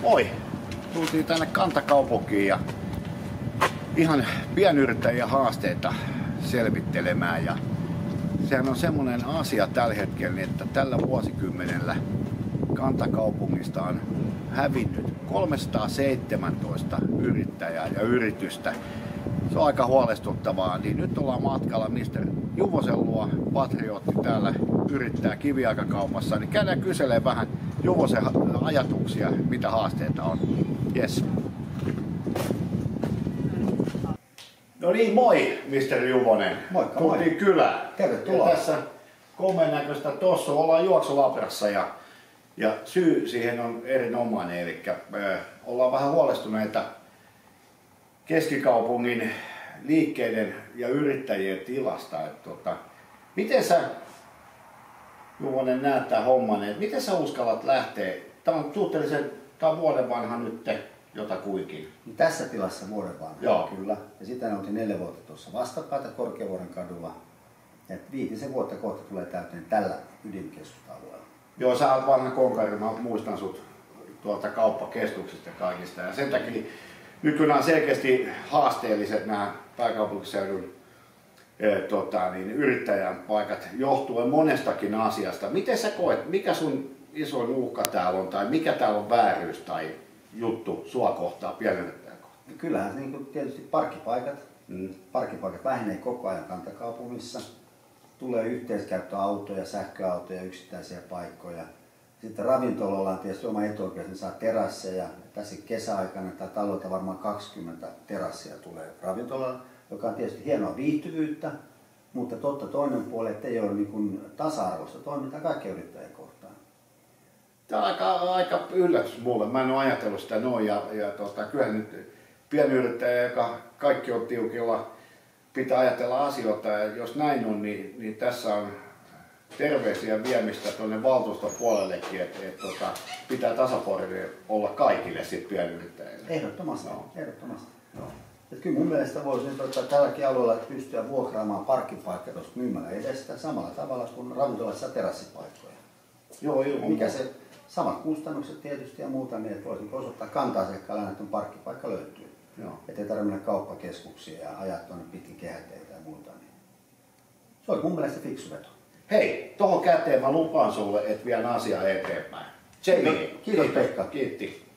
Moi! Tultiin tänne kantakaupunkiin ja ihan pienyrittäjien haasteita selvittelemään. Ja sehän on semmoinen asia tällä hetkellä, että tällä vuosikymmenellä kantakaupungista on hävinnyt 317 yrittäjää ja yritystä. Se on aika huolestuttavaa. Niin nyt ollaan matkalla ministeri Juvosen luo. Patriotti täällä yrittää kivijalkakaupassa. Niin käydään kyselemään vähän Juvosen ajatuksia, mitä haasteita on. Yes. No niin, moi ministeri Juvonen. Moikka, tultiin moi. kylään. Tervetuloa. Ja tässä komeen näköistä tossa ollaan juoksulabrassa ja syy siihen on erinomainen. Eli ollaan vähän huolestuneita keskikaupungin liikkeiden ja yrittäjien tilasta. Miten sä, Juvonen, näet tämän homman? Miten sä uskallat lähteä? Tämä on vuoden vanha nyt jotakuinkin. Tässä tilassa vuoden vanha, Joo. Kyllä. Ja sitä ne oltiin 4 vuotta tuossa vastapäätä Korkeavuoren kadulla. Ja 5 vuotta kohta tulee täyteen tällä ydinkeskusalueella. Joo, sä oot vanha konkari, mä muistan sut tuolta kauppakeskuksista ja kaikista. Ja sen takia nykyään on selkeästi haasteelliset nämä pääkaupunkiseudun yrittäjän paikat johtuen monestakin asiasta. Miten sä koet, mikä sun isoin uhka täällä on tai mikä täällä on vääryys tai juttu sua kohtaa, pienyrittäjän kohtaa? Kyllähän niin kuin tietysti parkkipaikat vähenee koko ajan kantakaupungissa. Tulee yhteiskäyttöautoja, sähköautoja, yksittäisiä paikkoja. Sitten ravintolalla on tietysti oma etuoikeus, ne saa terasseja. Tässä kesäaikana tai talolta varmaan 20 terassia tulee ravintolalla, joka on tietysti hienoa viihtyvyyttä, mutta totta toinen puoli, että ei ole niin kuin tasa-arvoista toimintaa kaikkien yrittäjien kohtaan. Tämä on aika yllätys mulle. Mä en ole ajatellut sitä noin. Kyllä nyt pienyrittäjä, joka kaikki on tiukilla, pitää ajatella asioita. Ja jos näin on, niin tässä on terveisiä viemistä tuonne valtuustopuolellekin, että pitää tasapuolinen olla kaikille sit pienyrittäjille. Ehdottomasti. No. Ehdottomasti. No. Että kyllä mun mielestä voisi tälläkin alueella pystyä vuokraamaan parkkipaikka tuosta myymälä edestä samalla tavalla kuin ravintolassa terassipaikkoja. Joo, ilman Mikä se samat kustannukset tietysti ja muuta, niin että voisin osoittaa kanta-asiakkaille, että parkkipaikka löytyy. Että ei tarvitse mennä kauppakeskuksia ja ajaa tuonne pitkin kehäteitä ja muuta. Niin. Se oli mun mielestä fiksu veto. Hei, tohon käteen mä lupaan sulle, että vien asiaa eteenpäin. Kiitos Pekka. Kiitti.